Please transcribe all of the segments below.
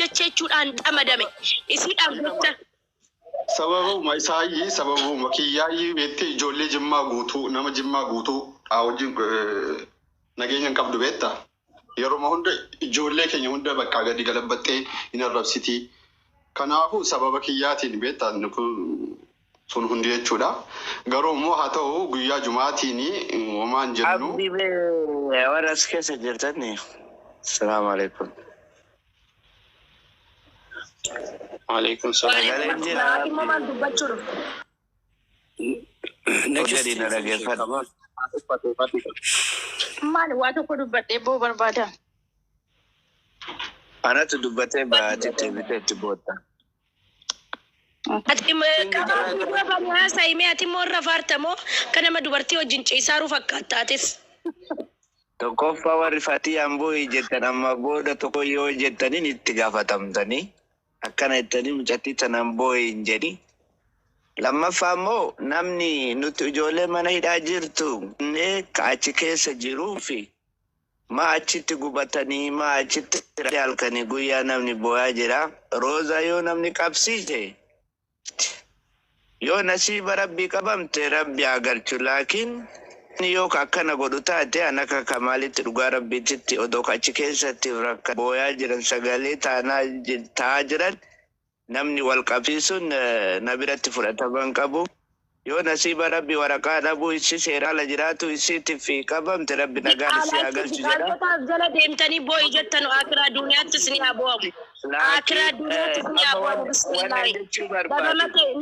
jechuudhaan dhamadame isiidhaaf jecha sababu maisaayi sababu makiyaayi beetti ijoollee jimmaa guutuu nama jimmaa guutuu wajjin nageenyan qabdu beetta yeroo hunda ijoollee keenya hunda bakka gadi galabbattee hin arrabsiti kanaafu sababa kiyyaatiin beetta sun hundi jechuudha garuu immoo haa ta'u guyyaa jumaatiin homaan jennu abdi waras keessa jirtani assalamu alaikum Alaikum salam. Maal waa tokko dubbadhee boo barbaada. Anatu dubbatee baatee biteetti boota. Ati qabamu saayimee ati morra fartamoo kana ma dubartii wajjin ciisaaru fakkaattaatis. Tokkoffaa warri fatii amboo jettan amma booda tokko yoo jettaniin itti gaafatamtanii. Akkana ittanii mucatti tanan boo'e hin jedhi. Lammaffaa immoo namni nuti ijoollee mana hidhaa jirtu achi keessa jiruu fi maa achitti gubatanii maa achitti halkanii guyyaa namni boo'aa jira. Roozaa yoo namni qabsiise yoo nasiiba rabbii qabamte rabbi agarchu laakiin yoo akkana godhu taate anaka kamaalitti dhugaa rabbiitti odoo achi keessatti rakka boo'aa jiran sagalee taa'aa jiran namni wal qabsiisuun na biratti fudhataman qabu yoo nasiiba rabbi waraqaa dhabuu issi seeraala jiraatu issiitti fi qabamte rabbi nagaan issi agarchu jedha. Jala deemtanii boo'i jettan akiraa duuniyaattis ni aboo'amu. Akiraa duuniyaattis ni aboo'amu bismillaahi.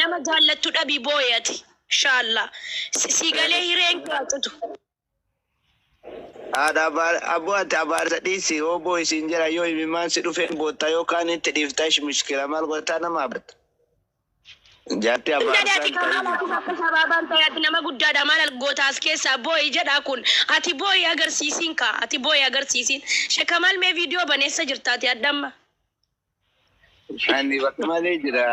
Nama jaallattu dhabii boo'i ati. Inshallah. Sigalee hireen kaatutu. Abu ati abaarsa dhiisi yoo boo'i siin jira yoo himimaan si dhufee boota yookaan itti dhiiftaa mishkila maal gootaa nama abata. Jaatti abaarsa sababaan ta'e nama guddaadha maal gootaas keessaa boo'i jedha kun ati boo'i agarsiisiin ka ati boo'i agarsiisiin shekamal mee viidiyoo baneessa jirtaati addamma. Ani bakka malee jira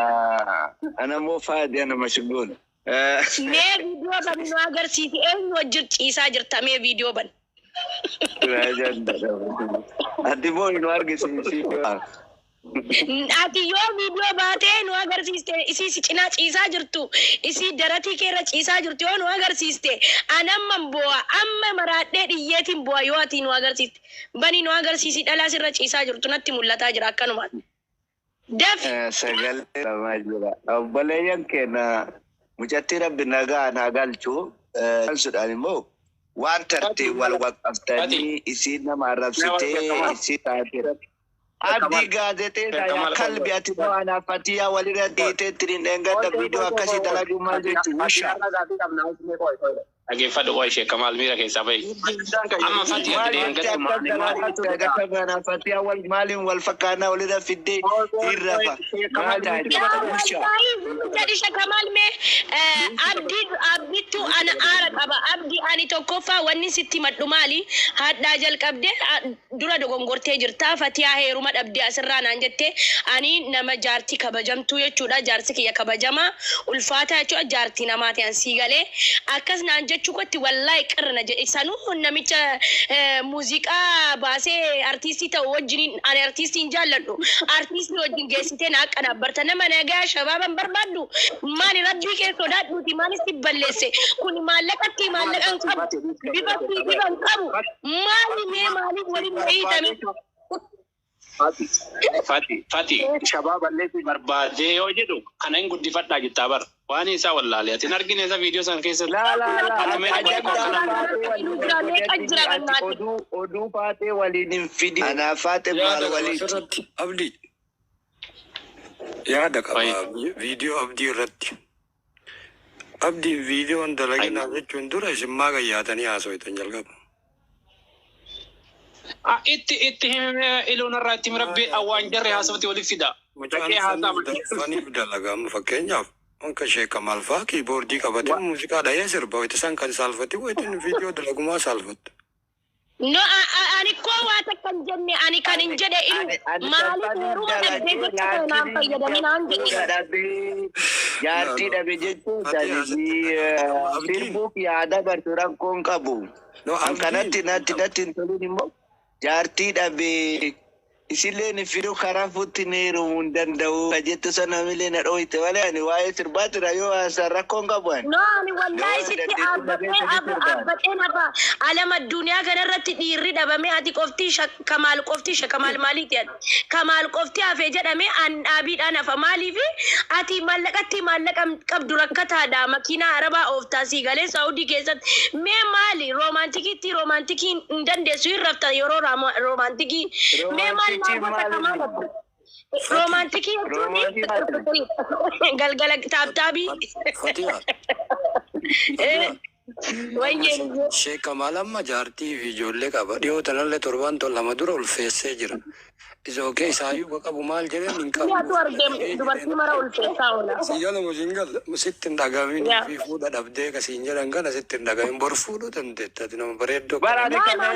ana moo faadi ana mashguul. Mee viidiyoo ban nu agarsiisi eenyu wajjin ciisaa jirta mee viidiyoo ban. Ati boo'i nu argisiisi. Ati yoo viidiyoo baatee nu agarsiiste isii cinaa ciisaa jirtu isii daratii keerra ciisaa jirtu yoo nu agarsiiste anamman boo'a amma maraadhee dhiyyeetiin boo'a yoo ati nu agarsiiste bani nu agarsiisi dhalaas irra ciisaa jirtu natti mul'ataa jira akkanumaan. Daf. Sagalee lamaa jira. Obboleeyyan keenya mucatti rabbi nagaa naa galchu sudhaan immoo waan tartee wal waqaftanii isii nama arrabsitee isii taatee. Abdi gaazexeedha kalbi ati waan fatiyaa walirra dhiitee tiriin dheengada viidiyoo akkasii dalagummaa jechuudha. Dhaggeeffadhu waa ishee Kamaal miira keessaa bahi. Amma fatiyaa dheengada fatiyaa wal maaliin wal fakkaanaa walirra fiddee hirrafa. Jadisha Kamaal mee abdiitu ana aara qaba abdi ani tokkoffaa wanni sitti maddu maali hadhaa jalqabdee dura dogongortee jirta fatiyaa heeruma dhabdee asirraa naan jettee ani nama jaartii kabajamtuu jechuudha jaarsi kiyya kabajamaa ulfaataa jechuudha jaartii namaa ta'an sii galee akkas naan jechuu kotti wallahi qirna jedhe sanuu namicha muuziqaa baasee artiistii ta'u wajjin ani artiistiin jaalladhu artiistii wajjin geessitee naa qanabbarta nama nagaa shabaaban barbaaddu maali rabbii kee sodaadhuuti maali si balleesse kun maallaqatti maallaqan qabu bifatti diban qabu maali mee maali waliin hiitame. Fati shababa leeti barbaadee yoo jedhu kana hin guddifadhaa jettaa bara waan isaa wallaalee ati argine isa viidiyoo san keessa oduu faatee waliin hin fidi anaa faatee maal waliin abdi yaada qaba viidiyoo abdii irratti abdi viidiyoon dalaginaa jechuun dura isin maa gayyaatanii haasawaitan jalqaba. itti iluun irraa itti mirabbii awwaan jarri haasawati waliif fida. Faniif dalagamu fakkeenyaaf onka ishee Kamaal fa'aa kiiboordii qabatee muuziqaa dhahee sirba wayita isaan kan saalfate wayitiin viidiyoo dalagumaa saalfatte. No, ani ko wata kan jenne ani kan injede ilu maali heeruma dhabdee jechuudha naan fayyadamee naan jedhe. Jaartii dhabe jechuun sirbuuf yaada bartu rakkoon qabu. Kanatti natti hin toluun immoo jaartii dhabe isilleen fiduu karaa fuutti ni hirumuu hin danda'u. Jettu sana milee na dhooyte malee ani waa'ee sirbaatira yoo haasaa rakkoon qabu ani. No, ani wallahi sitti abbatee nafa alama addunyaa kanarratti dhiirri dhabame ati qofti Kamaal qofti Kamaal maaliiti ati Kamaal qofti hafee jedhame an dhaabiidhaan hafa maaliifi ati maallaqa qabdu rakkataadha makiinaa arabaa ooftaa sii galee Saawudii keessatti mee maali roomaantikii hin dandeessu hin rafta yeroo roomaantikii mee maali romantikii galgala taabtaabii Sheek Kamaal amma jaartii fi ijoollee qaba. Dhiyoo tanallee torban lama dura ulfeessee jira. Isooke isaayyuu qabu maal jedheen hin qabu. Dubartii mara ulfeessaa oola. Siyyana mushingal sitti hin dhagamin fi fuudha dhabdee kasiin jedhan kana sitti hin dhagamin bor fuudhuu dandeetta ati nama bareeddoo. Baraade kana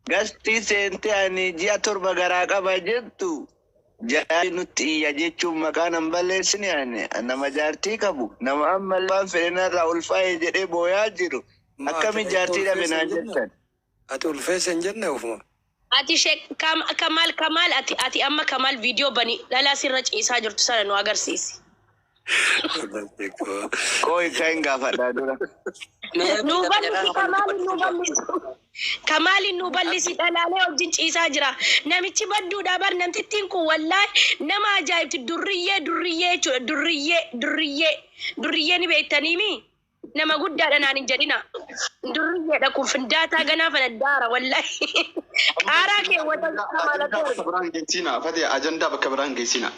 Gasti seente ani ji'a torba garaa qaba jettu jaartii nutti iyya jechuun maqaan hin balleessine ani nama jaartii qabu nama ammallee waan fedhanirraa ulfaa'e jedhee booyaa jiru akkami jaartii dhabe naan jettan. Ati ulfeessa hin jenne ofuma. Ati Kamaal ati amma Kamaal viidiyoo bani dhalaa sirra ciisaa jirtu sana nu agarsiisi. Koi kan gaafadhaa dura. Kamaal nu bal'isi dhalaalee wajjin ciisaa jira. Namichi badduudha bar namtittiin kun wallahi nama ajaa'ibti durriyyee jechuudha durriyyee ni beektaniimi nama guddaadha naan hin jedhina. Durriyyeedha kun findaataa ganaa fana daara wallahi. Qaaraa keewwatan Kamaal Fatee ajandaa bakka biraan geessina.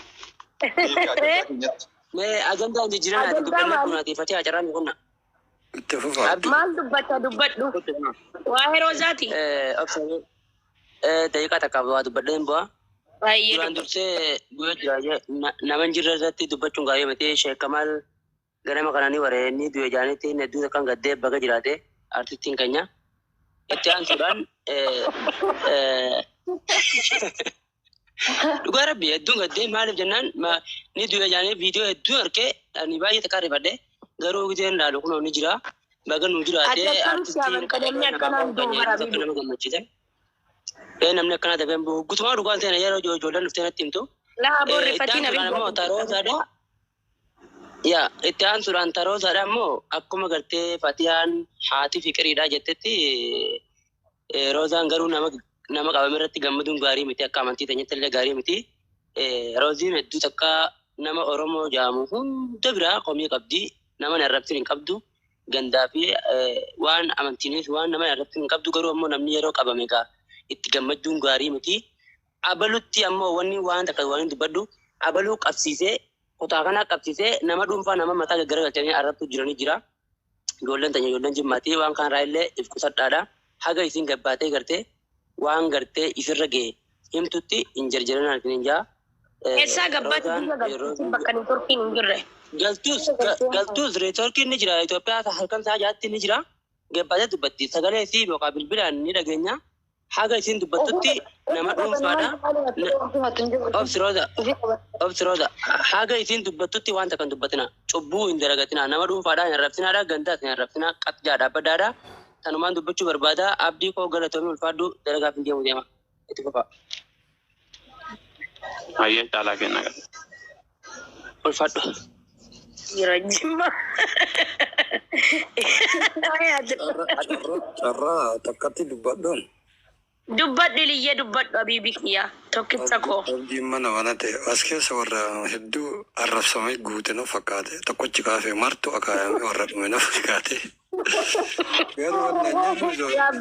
Agenda ni jiran ada dubbanna kunati Fatih acaraan kunna. Maal dubbadhu waa'ee Roozaati. Daqiiqaa takka waa dubbadheen bu'aa. Baay'ee duraan dursee guyyaa jiraayee nama jirra irratti dubbachuun gaarii miti Sheek Kamaal ganama kananii wareenii du'e jaanitti hedduu kan gaddee baga jiraate artistiin keenya itti aansuudhaan dhugaa rabbi hedduun gaddee maaliif jennaan ni du'e jaanii viidiyoo hedduu argee ani baay'ee takkaarrifadhe garuu giteen laalu kunoo ni jira baga nu jiraatee artistiin nama gammachiise. Namni akkana ta'e guutumaa dhugaan ta'e yeroo ijoolleen dhuftee natti himtu. Itti aansuudhaan taroosaadha immoo akkuma gartee Fatiyaan haati fiqiriidha jettetti Roozaan garuu nama qabame irratti gammaduun gaarii miti akka amantii teenyatti illee gaarii miti. Rooziin hedduu takka nama Oromoo jaamu hunda biraa komii qabdi nama narrabsin hin qabdu gandaa fi waan amantiinis waan nama narrabsin hin qabdu garuu ammoo namni yeroo qabame gaa itti gammaduun gaarii miti. Abalutti ammoo wanni waan takka waan dubbaddu abaluu qabsiisee kutaa kana qabsiisee nama dhuunfaa nama mataa gaggaragalchanii arrabtu jiranii jira. Ijoolleen tanya ijoolleen jimmaatii waan kanarraa illee if qusadhaadha. Haga isin gabbaatee gartee waan gartee ifirra ga'e himtutti hin jarjaran arginu hin jaa. Eessaa gabbaatti bakka ni turkiin hin jirre. Galtuus reetorkiin ni jira. Itoophiyaa halkan isaa jaatti ni jira. Gabbaatee dubbatti sagalee fi yookaan bilbilaan ni dhageenya. Haga isin dubbattutti nama dhuunfaadha. Obsirooda. Haga isin dubbattutti wanta kan dubbatina. Cubbuu hin daragatina. Nama dhuunfaadha hin arrabsinaadha. Gandaas hin arrabsinaa. Qabjaadha baddaadha. Tanumaan dubbachuu barbaada. Abdii koo galatoomii ulfaadhu dalagaaf hin deemu deema. Itti fufaa. Ayyee caalaa kenna gala. Ulfaadhu. Jira jimma. Carraa takkatti dubbadhuun. Dubbadhu liyyee dubbadhu abiibii kiyyaa tokkicha koo. Abdiin mana wana ta'e as keessa warra hedduu arrabsamee guute na fakkaate tokkochi kaafee martu akaayamee warra dhume na fakkaate.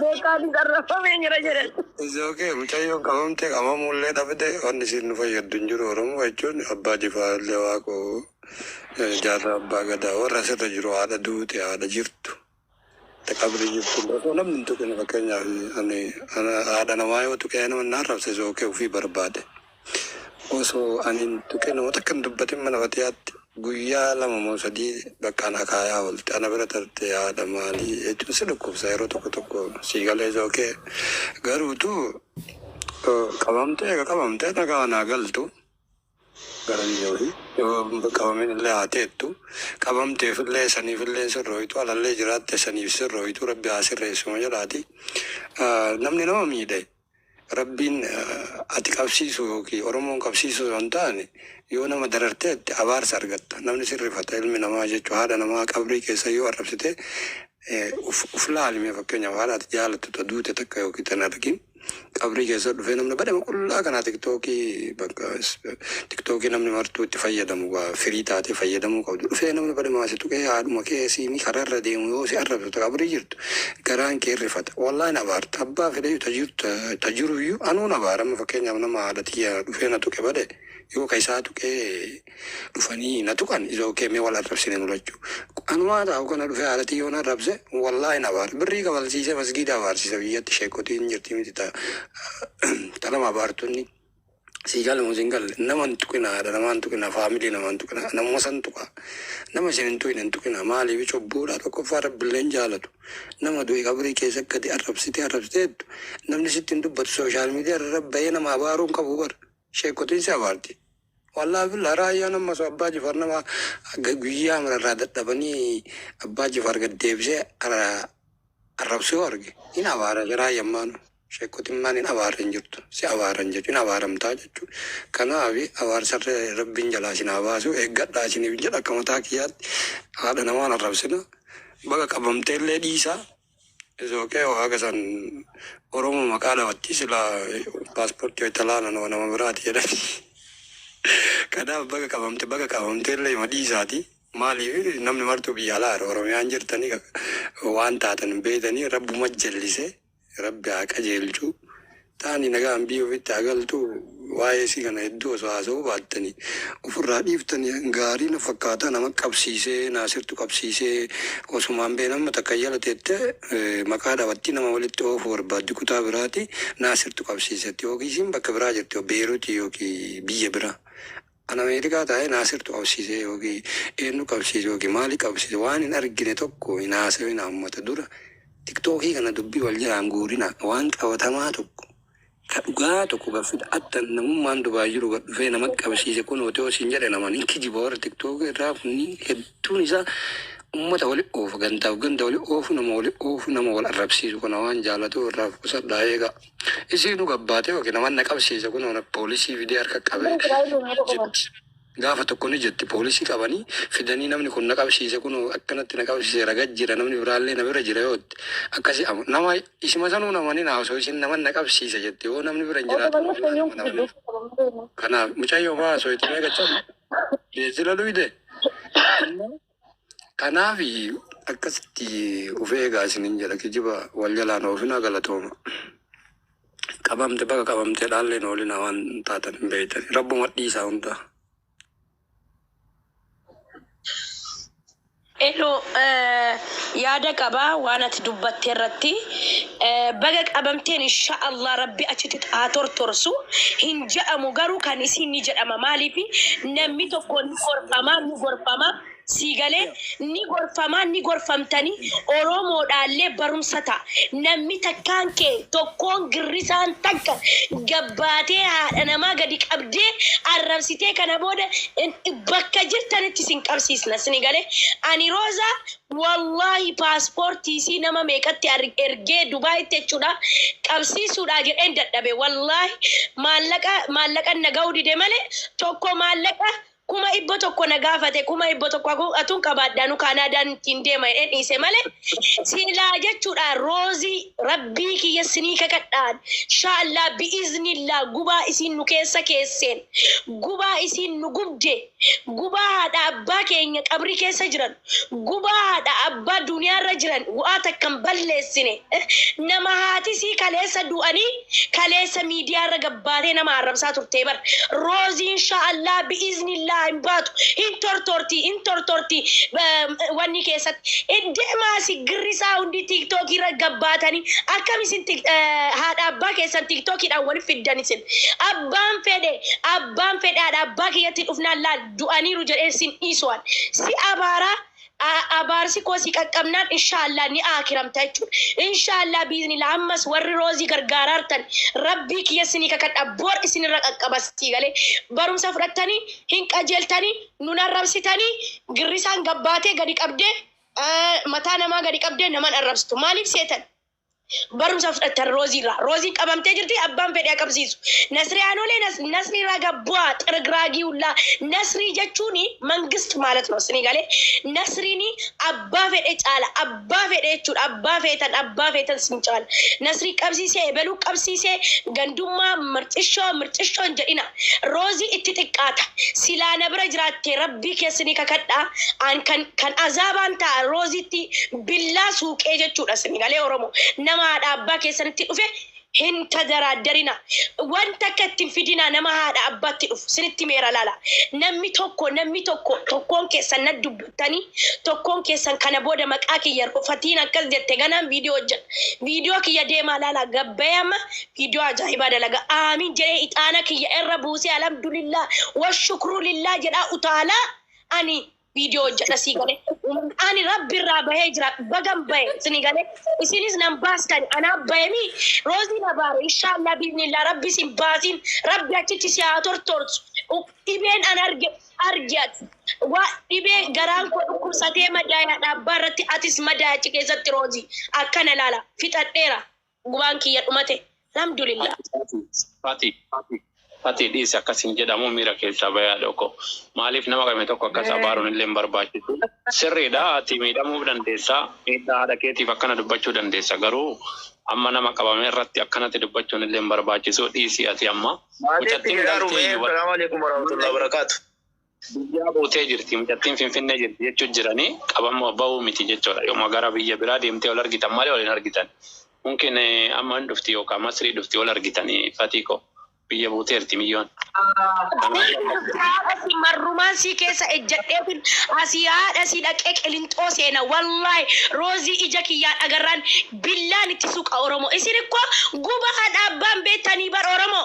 Beekaanis arrabsamee jira jedhan. Isookee mucayyoon qabamtee qabamullee dhabde wanni isin nu fayyaddu hin jiru Oromoo jechuun abbaa jifaallee waaqoo jaarraa abbaa gadaa warra asirra jiru haadha duute haadha jirtu. Takabri jirtu namni hin tuqine fakkeenyaaf haadha namaa yoo tuqee nama hin arrabse isookee ofii barbaade. Osoo ani hin tuqee namoota akka hin dubbatin mana Fatiyaatti guyyaa lama moo sadii bakkaan akaayaa oolte ana bira tarte haadha maalii jechuun si dhukkubsa yeroo tokko siigalee isookee garuutu qabamtee nagaa naa galtu garan jiru qabamin illee haateettu qabamteef illee saniif illee sirrooytu alallee jiraatte saniif sirrooytu rabbi haa sirreessuma jedhaati namni nama miidhe rabbiin ati qabsiisu yookiin oromoon qabsiisu waan ta'ani yoo nama dararteetti abaarsa argatta namni sirrifata ilmi namaa jechuu haadha namaa qabrii keessa yoo arrabsite uf laalime fakkeenyaaf haadhaati jaalattu duute takka yookiin tan argin qabrii keessa dhufee namni badama qullaa kanaa tiktookii namni martuu itti fayyadamu firii taatee fayyadamuu qabdu dhufee namni badama asitu kee haadhuma kee siinii kararra deemu yoo si arrabsatu qabrii jirtu garaan kee irrifata wallaahi nabaarta abbaa fedhe tajiruyyuu anuun abaarama fakkeenyaaf nama haadhatiyya dhufee na tuqe bade yoo ka isaa tuqee dhufanii na tuqan isoo kee mee wal arrabsine nulachuu anumaa taa'u kana dhufee haadhatiyya yoo na arrabse wallaahi nabaara birrii kabalsiise masgiida abaarsiisa biyyatti sheekotiin jirti miti talama abaartonni sigal musingal naman tukina ada naman tukina family naman tukina nama san tuka nama sinin tuina tukina mali bicho bura to ko far bilen jalatu nama do kabri ke sakati arabsite namni sitin dubbat social media rabbayna ma barun kabubar sheekotin sabarti wallahi billah raya nama so abbaji farnama guyya amra dadabani abbaji farga debse arabso arge ina bara raya manu sheekotin manin abaaran jirtu si abaaran jechuun abaaramtaa jechuun kanaafi abaarsarra rabbiin jalaa sin abaasu eeggadhaa isiniif jedha akka mataa kiyyaatti haadha namaan arrabsina baga qabamtee illee dhiisaa isookee waaqa san oromoo maqaa lawatti silaa paaspoortii italaana nama biraati jedhani kanaaf baga qabamtee illee ima dhiisaati maaliif namni martuu biyya alaa oromiyaan jirtanii waan taatan beedanii rabbuma jallise rabbi haa qajeelchu taani nagaan biyya ofitti agaltu waa'ee si kana iddoo osoo haasa'uu baattanii ofirraa dhiiftanii gaarii na fakkaata nama qabsiisee naasirtu qabsiisee osumaan bee nama takka jala teette maqaa dhaabatti nama walitti oofu barbaaddi kutaa biraati naasirtu qabsiisetti yookiin bakka biraa jirti beeruuti yookiin biyya biraa. An Ameerikaa taa'ee naasirtu qabsiisee yookiin eenyu qabsiise yookiin maali qabsiise waan hin argine tokko hin haasawin hammata dura. TikTokii kana dubbii wal jiraan guurina waan qabatamaa tokko ka dhugaa tokko gaffida adda namummaan dubaa jiru dhufee nama qabsiise kun otoo siin jedhe naman hin kijiba warra TikTok irraa kunni hedduun isaa ummata wali oofu gantaaf ganda wali oofu nama wal arrabsiisu kana waan jaalatu irraa qusadhaa eega isiinu gabbaate yookiin naman na qabsiise kun ona poolisii fidee harka qabe gaafa tokko ni jetti poolisii qabanii fidanii namni kun na qabsiise kun akkanatti na qabsiise ragaa jira namni biraallee na bira jira yootti akkasi nama isima sanuu namani na osoo isin naman na qabsiise jetti yoo namni bira hin jiraatu kanaaf mucayyoo maa osoo itti meeqachan beezila luyde kanaaf akkasitti ufee eegaa isinin jedha kijiba wal jalaan oofina galatooma qabamte baga qabamte dhaalleen oolina waan taatan hin beeytan rabbuma dhiisaa hundaa. Elo yaada qaba waan ati dubbatte irratti baga qabamteen insha Allah rabbi achitti haa tortorsu hin jedhamu garuu kan isin ni jedhama maaliif namni tokko ni gorfama siigalee ni gorfamtanii oromoodhaallee barumsa ta'a namni takkaan kee tokkoon girrisaan takka gabbaatee haadha namaa gadi qabdee arrabsitee kana booda bakka jirtanitti sin qabsiisna siigalee ani Roza wallahi paaspoortii si nama meeqatti ergee Dubaayitti jechuudha qabsiisuudha jedheen dadhabe wallahi maallaqa nagahuu dide malee tokko maallaqa kuma ibbo tokko na gaafate kuma ibbo tokko atun qabaadhaanu kaanaadaan ittiin deema jedheen dhiise malee silaa jechuudha Roozii rabbii kiyya sinii kakadhaan inshaAllah bi'iznillah gubaa isiin nu keessa keesseen gubaa isiin nu gubde gubaa haadha abbaa keenya qabri keessa jiran gubaa haadha abbaa duniyaarra jiran bu'aa takkan balleessine nama haati sii kaleessa du'anii kaleessa miidiyaarra gabbaatee nama arrabsaa turtee bar Roozii inshaAllah bi'iznillah in tortorti wanni keessatti deemaasi girrisaa hundi TikTok irra gabbaatanii akkamisin haadha abbaa keessan TikTokidhaan wal fiddanisin abbaan fedhe haadha abbaa kiyyatti dhufnaan laal du'aniiru jedhee sin dhiisuwan si abaaraa abaarsi koo si qaqqabnaan inshaallah ni aakiramta jechuudha. Inshaallah biiznillah ammas warri roozii gargaaraartan rabbii kiyya isinii kakadha bor isinirra qaqqabastii galee barumsa fudhattanii hin qajeeltanii nun arrabsitanii girrisaan gabbaatee gadi qabdee mataa namaa gadi qabdee naman arrabsitu maaliif seetan? barumsa fudhatan roozii qabamtee jirti abbaan fedhee qabsiisu nasriyaanolee nasriirraa gabbu'aa xirgraagii hullaa nasrii jechuun mangist ማለት ነው ስኒ ጋሌ nasriini abbaa fedhee caala abbaa fedhee jechuudha abbaa feetan sin caala nasrii qabsiisee beluu qabsiisee gandummaa mirxishoon jedhina roozii itti xiqqaata silaa na bira jiraattee rabbii keessanii kakadhaa an kan azaabaan ta'a rooziitti billaa suuqee jechuudha sini galee oromoo nama haadha abbaa keessanitti dhufe hin tadaraaddarina wanta akka ittiin fidina nama haadha abbaatti dhufu sinitti meera laala namni tokko tokkoon keessan na dubbattanii tokkoon keessan kana booda maqaa kiyya rufatiin akkas jette ganaan viidiyoo kiyya deemaa laala gabbayama viidiyoo ajaa'ibaa dalaga aamin jedhee ixaana kiyya irra buusee alhamdulillah washukru lillah jedhaa utaalaa ani video jada sigale ani rabbi rabahe jira bagam bay sinigale isinis nan baskan ana baymi rozi na bare inshallah bi'nillah rabbi sim basin rabbi achitti si atortors iben argyat wa ibe garan ko kursate madaya dabbarati atis madaya cikesatti rozi akana lala fitadera gubanki ya dumate alhamdulillah Fati dhisi akkasin jedhamu miira keessaa bayaa dhoko maaliif nama qabame tokko akkas abaaruun illee hin barbaachisu sirriidha ati miidhamuu dandeessa miidhaa haadha keetiif akkana dubbachuu dandeessa garuu amma nama qabame irratti akkanatti dubbachuun illee hin barbaachisu dhiisi ati amma mucattiin Assalamu alaikum warahmatullahi wabarakatuh. biyyaa bootee jirti mucattiin finfinnee jirti jechuun jiranii qabamu bahuu miti jechuudha yooma gara biyya biraa deemtee ol argitan malee ol hin argitan mungkin amma hin dhufti yookaan masrii dhufti ol argitanii Fatiiko. biyya buuteerti milyoon. Asi marrumaan si keessa ejjadheetin asii haadha si dhaqee qilintoo seena wallahi roozii ija kiyyaa dhagarraan billaan itti suqa Oromoo isin ikko guba haadha abbaan beektanii bar Oromoo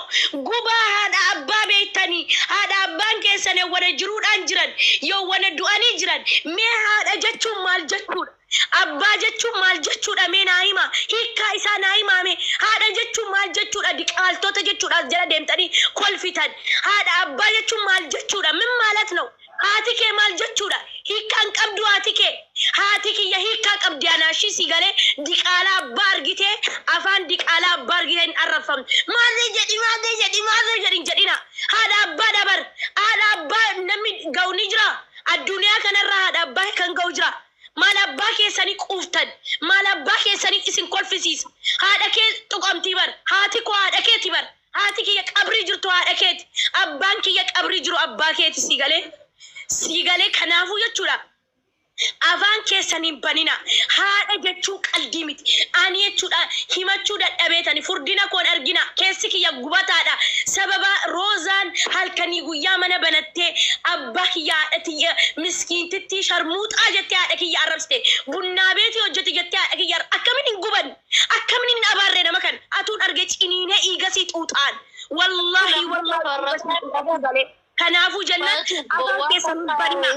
guba haadha abbaa beektanii haadha abbaan keessan wada jiruudhaan jiran yoo wada du'anii jiran mee haadha jechuun maal jechuudha Abba jechuun maal jechuudha mee naa hima hiikkaa isaa naa himaame haadha jechuun maal jechuudha diqaaltota jechuudha jala deemtanii kolfitan haadha abbaa jechuun maal jechuudha min maalat ነው haati kee maal jechuudha hiikkaan qabdu haati kiyya hiikkaa qabdi anaashi si galee diqaalaa abbaa argitee afaan diqaalaa abbaa argitee hin arrafamne maal jedhina haadha abbaa dabar haadha abbaa namni ga'u jira addunyaa kanarraa haadha abbaa kan ga'u jira Mal abbaa keessanii quuftan mal abbaa keessanii isin kolfisiisa haadha kee tuqamtii bar haati koo haadha keeti bar haati kiyya qabrii jirtu haadha keeti abbaan kiyya qabrii jiru abbaa keeti siigalee kanaafuu jechuudha afaan keessanii banina haadha jechuu qalbii miti ani jechuudha himachuu dadhabeetani furdina koon argina keessi kiyya gubataadha sababa roozaan halkanii guyyaa mana banattee abbaa kiyya haadha miskiintitti sharmuuxaa jettee haadha kiyya arrabsite bunnaa beetii hojjete jettee haadha kiyya akkamiin hin guban akkamiin hin abaarree nama kan atuun arge ciniinee iigasii xuuxaan wallahi Kanaafuu jennaan afaan keessan banna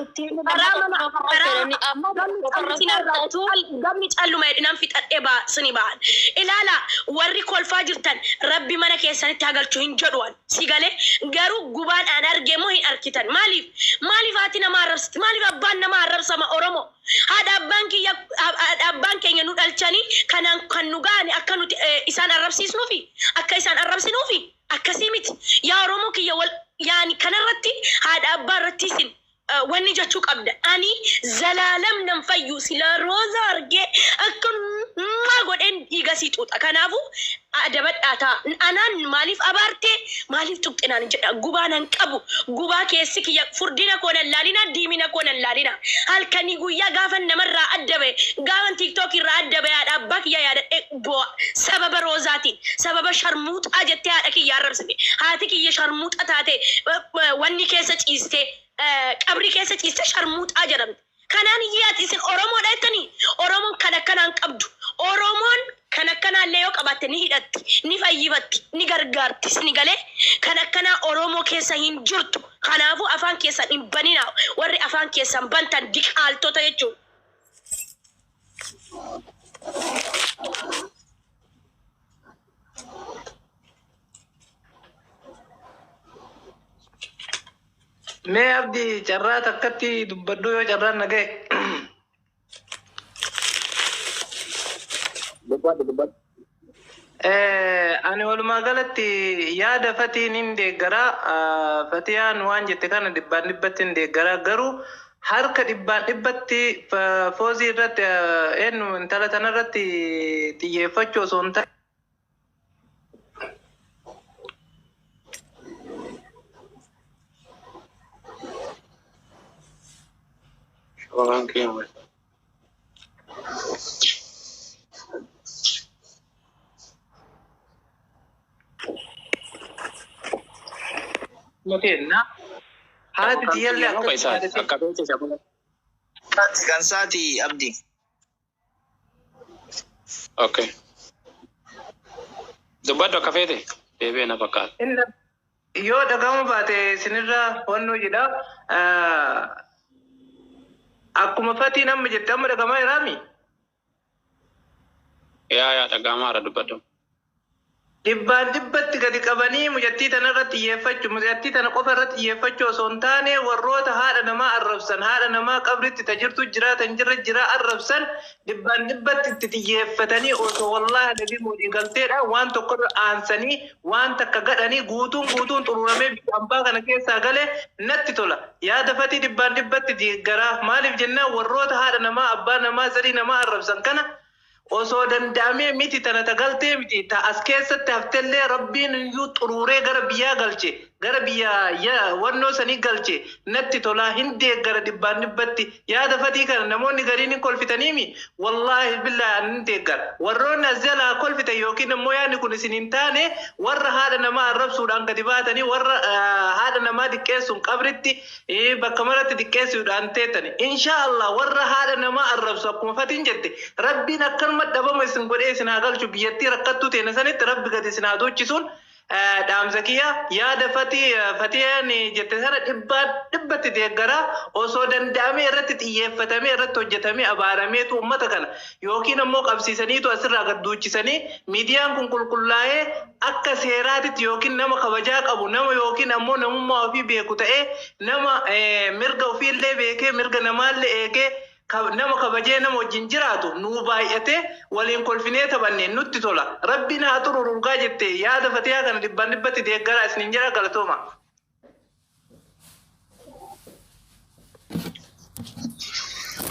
gamni calluma jedhinaan fixadhee sini ba'an ilaala warri kolfaa jirtan rabbi mana keessanitti hagalchuu hin jedhuwan si galee garuu gubaan aan argeemoo hin arkitan maaliif haati nama arrabsiti maaliif abbaan nama arrabsama Oromoo haadha abbaan keenya nu dhalchanii kanaan kan nu gaane akka nuti isaan arrabsiisnuufi akka isaan arrabsinuufi akkasii miti yaa Oromoo kiyya wal يعني كان رتي هذا أبا رتيسين واني جاتشو قبدا أني زلالم نمفيو سلا روزا رجع أكن ما قد إن يقاسي توت أكنافو أدبت أتا أنا ماليف أبارتي ماليف تبت أنا نجدا جوبانا نكبو جوبا كيسك يا فردينا كونا لالينا ديمينا كونا لالينا هل كان يقول يا غافن نمرة أدبه غافن تيك توك أدبه يا أباك يا بوا سبب روزاتي سبب شرموت أجتة أكيد يا ربسني هاتك يا شرموت أتاته واني كيسة إستة qabri keessatti isa sharmuut ajaram kanaan iyyaati isin Oromoo dhaatani Oromoon kanaan qabdu Oromoon kana leeyo qabatte ni hidhatti ni fayyibatti ni gargaarti ni galee kana Oromoo keessa hin jirtu kanaafu afaan keessan hin banina warri afaan keessan bantan diqaaltota jechuudha Mee abdii carraa takkatti dubbadhu yoo carraan nagee. Ani walumaa galatti yaada fatiin hin deeggaraa. Fatiyaan waan jette kana dhibbaan dhibbatti hin deeggaraa. Garuu harka dhibbaan dhibbatti foozii irratti eenyu intala tanarratti xiyyeeffachuu osoo hin ta'e. Mungkin, haati tiyyalle Kan saati abdi. Okay. Dubbadhu akka feete deebi'ee na fakkaata. yoo dhagahamu baate sinirra wannu jedha akkuma fatii namni jette amma dhagamaa jiraami. Yaa dhagamaara dubbadhu. Dhibbaan dhibbatti gadi qabanii mucattii tanarratti xiyyeeffachuu mucattii tana qofa irratti xiyyeeffachuu osoo hin taane warroota haadha namaa arrabsan haadha namaa qabritti tajirtu jiraatan jira arrabsan dhibbaan dhibbatti itti xiyyeeffatanii osoo wallahi nabi muudii galteedha waan tokko aansanii waan takka gadhanii guutuun xuruuramee hambaa kana keessaa galee natti tola yaada fatii dhibbaan dhibbatti garaa maaliif jennaan warroota haadha namaa abbaa namaa sadii namaa arrabsan kana osoo danda'amee miti tana tagaltee miti ta as keessatti haftellee rabbiin iyyuu xururee gara biyyaa galche gara biyyaa wannoo sanii galche natti tolaa hin deeggara dhibbaan dhibbatti yaada fatii kana namoonni gariin hin kolfitaniimi wallaahi billaahi hin deeggara warroonni as jalaa kolfitan yookiin immoo yaadni kun isin hin taane warra haadha namaa arrabsuudhaan gadi baatanii warra haadha namaa diqqeessuun qabritti bakka maratti diqqeessuudhaan teettani inshaallah warra haadha namaa arrabsu akkuma fatiin jette rabbiin akkanuma dhabama isin godhee isin haa galchu biyyattii rakkattuu teena sanitti rabbi gadi isin haa duuchisuun dhaamsakiyaa yaada fatiyaan jette sana dhibbatti deeggaraa osoo danda'amee irratti xiyyeeffatamee irratti hojjetamee abaarameetu ummata kana yookiin ammoo qabsiisaniitu asirraa gad duuchisanii miidiyaan kun qulqullaa'ee akka seeraatitti yookiin nama kabajaa qabu nama yookiin ammoo namummaa ofii beeku ta'ee nama mirga ofiillee beekee mirga namaallee eegee nama kabajee nama wajjin jiraatu nuu baay'ate waliin kolfinee taphanne nutti tola rabbiin haa xururgaa jette yaada fatiyaa kana dhibbaan dhibbatti deeggaraa isinin jira galatooma.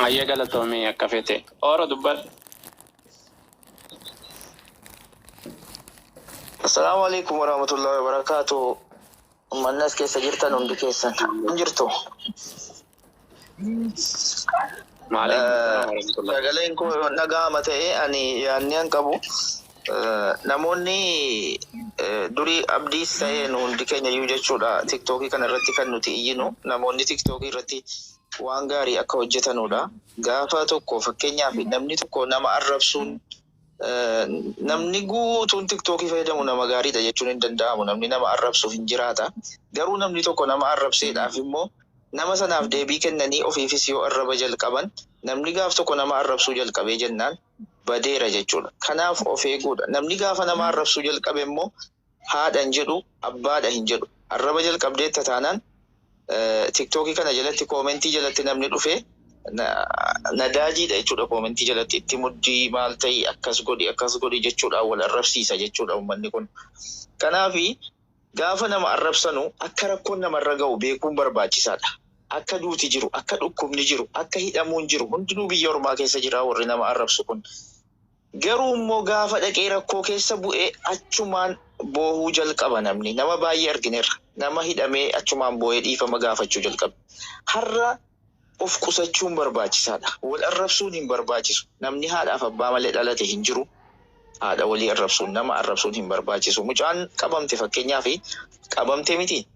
Ayyee galatoomii akka feete oora dubbadhu. Assalamu alaikum warahmatullahi wabarakatuh. Mannas keessa jirtan hundi keessan jirtu. Sagaleen koo dhaga'ama ta'ee ani yaadni an qabu namoonni durii abdiis ta'ee hundi keenya iyyuu jechuudha tiktookii kana irratti kan nuti iyyinu namoonni tiktookii irratti waan gaarii akka hojjetanudha. Gaafa tokko fakkeenyaaf namni tokko nama arrabsuun namni guutuun tiktookii fayyadamu nama gaariidha jechuun hin danda'amu. Namni nama arrabsuuf hin jiraata. Garuu namni tokko nama arrabseedhaaf immoo nama sanaaf deebii kennanii ofiifis yoo arraba jalqaban namni gaaf tokko nama arrabsuu jalqabee jennaan badeera jechuudha. Kanaaf of eeguudha. Namni gaafa nama arrabsuu jalqabe immoo haadha hin jedhu abbaadha hin jedhu. Arraba jalqabdee taanaan tiktookii kana jalatti koomentii jalatti namni dhufee nadaajiidha jechuudha koomentii jalatti itti muddii maal ta'ii akkas godhi jechuudha wal arrabsiisa jechuudha uummanni kun. Kanaafi gaafa nama arrabsanu akka rakkoon namarra ga'u beekuun barbaachisaadha. Akka duuti jiru, akka dhukkubni jiru, akka hidhamuun jiru hundinuu biyya ormaa keessa jira warri nama arrabsu kun. Garuu immoo gaafa dhaqee rakkoo keessa bu'ee achumaan boohuu jalqaba namni. Nama baay'ee argineerra. Nama hidhamee achumaan boo'ee dhiifama gaafachuu jalqaba. Har'a of qusachuun barbaachisaadha. Wal arrabsuun hin barbaachisu. Namni haadhaaf abbaa malee dhalate hin jiru. Haadha walii arrabsuun nama arrabsuun hin barbaachisu. Mucaan qabamte fakkeenyaaf qabamte miti.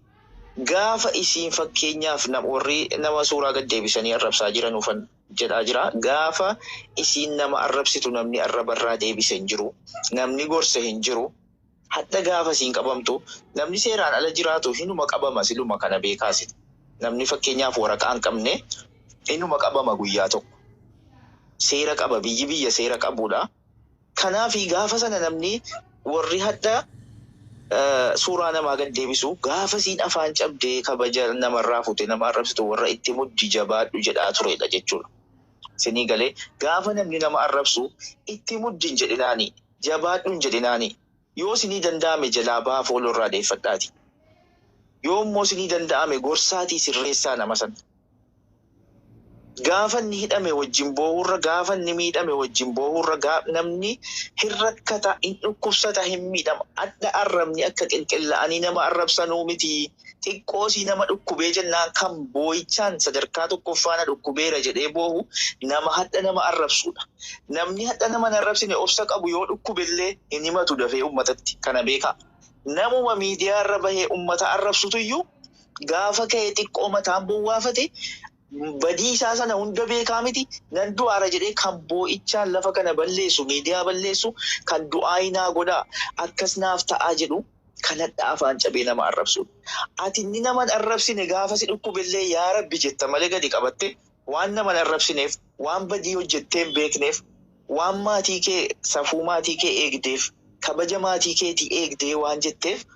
Gaafa isiin fakkeenyaaf warri nama suuraa gad deebisanii arrabsaa jiran ufan jedhaa jira. Gaafa isiin nama arrabsitu namni arrabarraa deebise hin jiru. Namni gorse hin jiru. Hadda gaafa isiin qabamtu namni seeraan ala jiraatu hinuma qabama siluma kana beekaasit. Namni fakkeenyaaf waraqaa hin qabne inuma qabama guyyaa tokko. seera qaba biyya seera qabudha. Kanaafi gaafa sana namni warri hadda suuraa namaa gad deebisu gaafa siin afaan cabdee kabaja namarraa fute nama arrabsitu warra itti muddi jabaadhu jedhaa turedha jechuudha. Sinii galee gaafa namni nama arrabsu itti muddi hin jedhinaani jabaadhu hin jedhinaani yoo sinii danda'ame jalaa baha foolorraa deeffadhaati. Yoo immoo sinii danda'ame gorsaatii sirreessaa nama sana. Gaafa inni hidhame wajjin boohurra gaafa inni miidhame wajjin boohurra namni hin rakkata hin dhukkubsata hin miidhama adda arrabni akka qilqilla'anii nama arrabsanuu miti xiqqoosii nama dhukkubee jennaan kan boo'ichaan sadarkaa tokkoffaana dhukkubeera jedhee boohu nama hadda nama arrabsuudha. Namni hadda nama hin arrabsine obsa qabu yoo dhukkubillee hin himatu dafee ummatatti kana beekaa. Namuma miidiyaa irra bahee ummata arrabsutuyyuu gaafa ka'ee xiqqoo mataan bowwaafate badii isaa sana hunda beekaa miti nan du'aara jedhee kan boo'ichaan lafa kana balleessu miidiyaa balleessu kan du'aayinaa godhaa akkas naaf ta'aa jedhu kanadha afaan cabee nama arrabsuudha. Ati inni naman arrabsine gaafa si dhukkubillee yaa rabbi jetta malee gadi qabatte waan naman arrabsineef waan badii hojjettee hin beekneef waan maatii kee safuu maatii kee eegdeef kabaja maatii keetii eegdee waan jetteef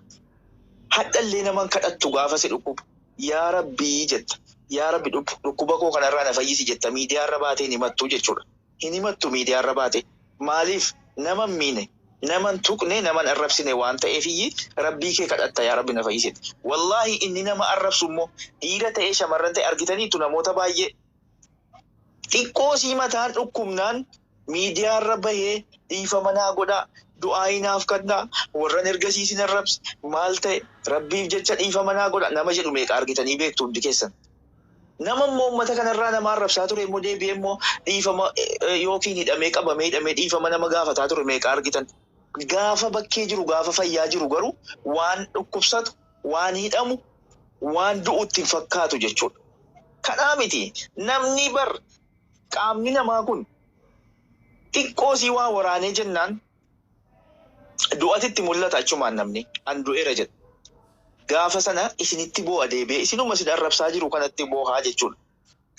hadhallee naman kadhattu gaafa si dhukkubu yaa rabbii jetta. Yaa rabbi dhukkuba koo kanarraa na fayyisi jetta miidiyaa irra baatee hin himattu jechuudha. Hin himattu miidiyaa irra baatee maaliif naman miine naman tuqne naman arrabsine waan ta'eefiyyi rabbii kee kadhatta yaa rabbi na fayyisite. Wallaahi inni nama arrabsu immoo dhiira ta'ee shamarran ta'e argitaniitu namoota baay'ee xiqqoo sii mataan dhukkubnaan miidiyaa irra bahee dhiifama naa godhaa du'aayinaaf kadhaa warran ergasiisin arrabse maal ta'e rabbiif jecha dhiifama naa godha nama jedhu meeqa argitanii beektu hundi keessan. Nama immoo uummata kanarraa nama arrabsaa ture immoo deebi'ee immoo dhiifama yookiin hidhamee qabamee hidhamee dhiifama nama gaafataa ture meeqa argitan. Gaafa bakkee jiru gaafa fayyaa jiru garuu waan dhukkubsatu waan hidhamu waan du'utti hin fakkaatu jechuudha. Kanaa miti namni bar qaamni namaa kun xiqqoosii waa waraanee jennaan du'atitti mul'ata achumaan namni an du'eera jedha. Gaafa sana isinitti boo'a deebi'ee isinuma isin arrabsaa jiru kanatti boo'aa jechuudha.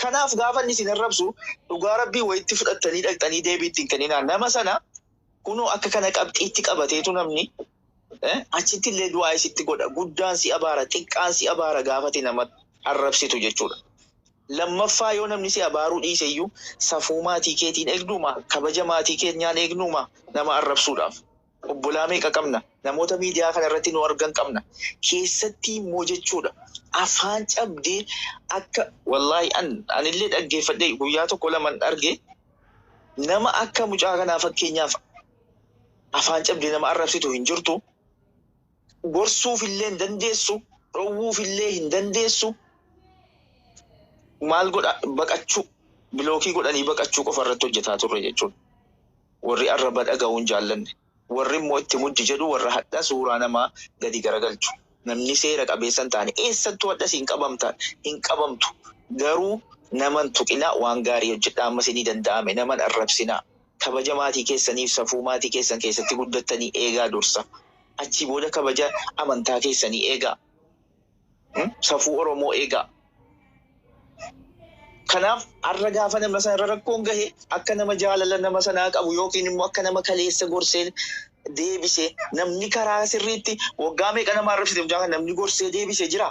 Kanaaf gaafa inni isin arrabsu dhugaa rabbii wayitti fudhattanii dhaqxanii deebiitti hin kenninaan nama sana kunoo akka kana qabxiitti qabateetu namni achitti illee du'aa isitti godha guddaan si abaara xiqqaan si abaara gaafati nama arrabsitu jechuudha. Lammaffaa yoo namni si abaaruu dhiise iyyuu safuu maatii keetiin eegnuuma kabaja maatii keenyaan eegnuuma nama arrabsuudhaaf. Obbolaa meeqa qabna namoota miidiyaa kana irratti nu argan qabna keessatti immoo jechuudha afaan cabdee akka wallaahi anillee dhaggeeffadhee guyyaa tokko laman arge nama akka mucaa kanaa fakkeenyaaf afaan cabdee nama arrabsitu hin jirtu gorsuufillee hin dandeessu dhowwuufillee hin dandeessu maal godha baqachuu bilookii godhanii baqachuu qofa irratti hojjetaa turre jechuudha. Warri arraba dhaga'uun jaallanne. Warri immoo itti muddi jedhu warra hadha suuraa namaa gadi garagalchu. Namni seera qabeessa hin taane eessattuu hadhas hin qabamtu. Garuu naman tuqinaa waan gaarii hojjedhaa amma isinii danda'ame naman arrabsinaa. Kabaja maatii keessaniif safuu maatii keessan keessatti guddattanii eegaa dursa. Achi booda kabaja amantaa keessanii eegaa. Safuu Oromoo eegaa. Kanaaf har'a gaafa nama sana irra rakkoon gahe akka nama jaalala nama sanaa qabu yookiin immoo akka nama kaleessa gorsee deebisee namni karaa sirriitti waggaa meeqa nama arrabsite mucaa kan namni gorsee deebisee jira.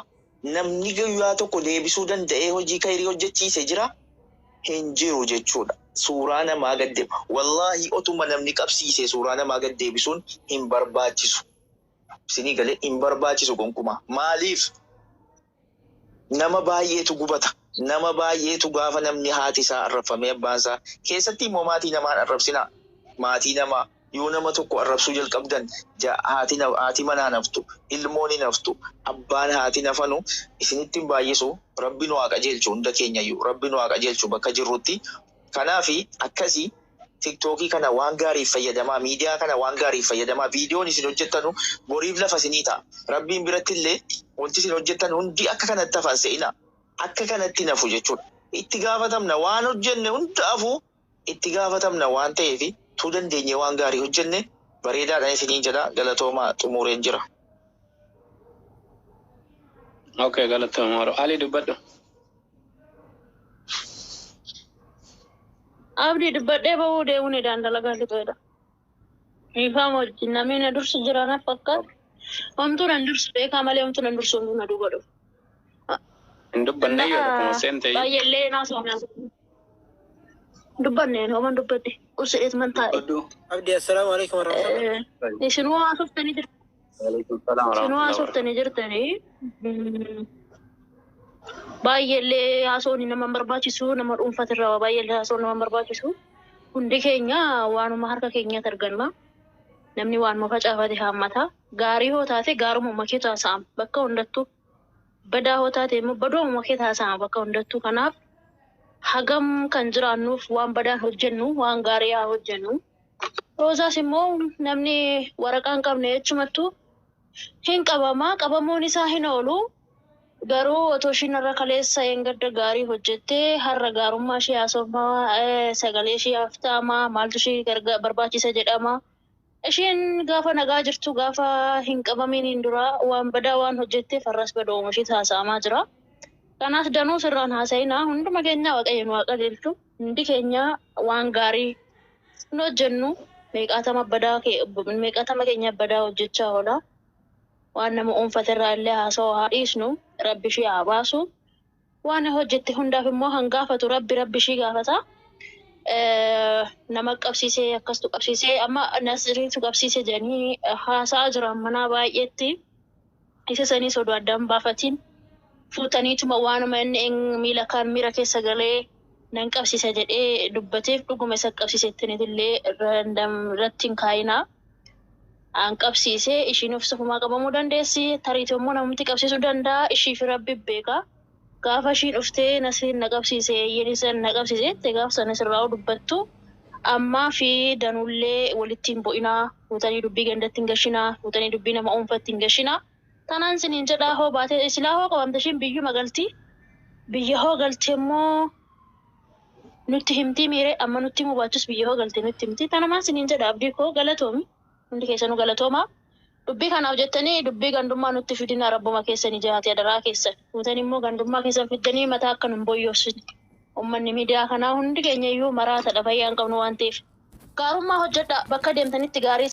Namni guyyaa tokko deebisuu danda'ee hojii kairii hojjechiise jira hin jiru jechuudha. Suuraa namaa gad deebisu wallaahi otuma namni qabsiisee suuraa namaa gad deebisuun hin barbaachisu. Sinii galee hin barbaachisu gonkumaa. Maaliif nama baay'eetu gubata. Nama baay'eetu gaafa namni haati isaa arrabfamee abbaan isaa keessatti immoo maatii namaan arrabsinaa. Maatii namaa yoo nama tokko arrabsuu jalqabdan haati manaa naftu ilmoon naftu abbaan haati nafanu isinitti hin baay'isu rabbi nu haa qajeelchu hunda keenyayyuu rabbi nu haa qajeelchu bakka jirrutti. Kanaafi akkasii tiktookii kana waan gaariif fayyadamaa miidiyaa kana waan gaariif fayyadamaa viidiyoon isin hojjettanu boriif lafa isinii ta'a. Rabbiin biratti illee wanti isin hojjettan hundi akka kanatti hafan se'ina. Akka kanatti nafu jechuudha. Itti gaafatamna waan hojjenne hundaafuu itti gaafatamna waan ta'eefi tuu dandeenye waan gaarii hojjenne bareedaadhaan isiniin jedha galatoomaa xumureen jira. Okay, galatoomaa Ali dubbadhu. Abdi dubbadhee bahuu deemuun edaan dalagaa lixoodha. Ifaan wajjin namni na dursu jiraanaaf fakkaata. Homtuu nan dursu beekaa malee homtuu nan dursu homtuu na duuba dhufu. Hin dubbanne yoo akkuma seente Baay'eellee naasoo dubbanne homan dubbadde usi'eet man taa'e. Abdi assalaamu alaikum warahmatullahi. Isinuu haasoftanii jirtu. Isinuu haasoftanii jirtanii. Baay'eellee haasoon nama barbaachisu nama dhuunfatirraa baay'eellee haasoon nama barbaachisu. Hundi keenya waanuma harka keenyatti arganna. Namni waanuma facaafate haammata. Gaarii hoo taate gaaruma uummakee taasa'ama bakka hundattuu. Badaa hoo taate immoo badoo uummakee taasa'ama bakka hundattuu. Kanaaf hagam kan jiraannuuf waan badaan hojjennu waan gaarii haa hojjennu. Roozaas immoo namni waraqaa hin qabne jechumattuu hin qabamaa qabamuun isaa hin oolu. Garuu otoo ishiin irra kaleessa gadda gaarii hojjettee har'a gaarummaa ishee haasomaa sagalee ishee haftaamaa maaltu ishee barbaachisa jedhama. Isheen gaafa nagaa jirtu gaafa hin qabamin hin dura waan badaa waan hojjettee farras badooma ishee haasa'amaa jira. Kanaaf danuu sirraan haasa'inaa hunduma keenya waaqayyo nu qajeelchu hundi keenya waan gaarii nu hojjennu meeqaatama keenya badaa hojjechaa oola. Waan nama dhuunfatirraa illee haasa'uu haa dhiisnu rabbi ishee haa baasu. Waan hojjette hundaaf immoo hangaafatu rabbi ishee gaafata. Nama qabsiisee akkasitu qabsiisee amma nasiriitu qabsiisee jedhanii haasa'aa jiran manaa baay'eetti isa sanii soduu addaan baafatiin fuutaniituma waanuma inni miila kaan miira keessa galee nan qabsiisa jedhee dubbateef dhuguma isa qabsiisettinillee irratti hin kaayinaa. An qabsiisee ishiin of safumaa qabamuu dandeessi. Tariitii immoo namatti qabsiisuu danda'a. Ishiif rabbi beeka. Gaafa ishiin dhuftee nasiin na qabsiisee yenisan na qabsiisetti gaafa sana sirraa dubbattu. Ammaa fi danullee walitti hin bu'inaa. Fuutanii dubbii gandatti hin gashinaa. Fuutanii dubbii nama dhuunfatti hin gashinaa. Tanaan siniin jedhaa hoo baatee silaa hoo qabamte ishiin biyyuma galti. Biyya hoo galte immoo nutti himtii miire amma nutti himuu baachus biyya hoo galte nutti himti. Tanamaan siniin jedha abdii koo galatoomi. Hundi keessanuu galatooma. Dubbii kanaaf jettanii dubbii gandummaa nutti fidina rabbuma keessanii jahaatee adaraa keessan. Fuutanii immoo gandummaa keessan fiddanii mataa akka nun boyyoossin. Uummanni miidiyaa kanaa hundi keenya iyyuu maraatadha fayyaa hin qabnu waan ta'eef. Gaarummaa hojjedha bakka deemtanitti gaarii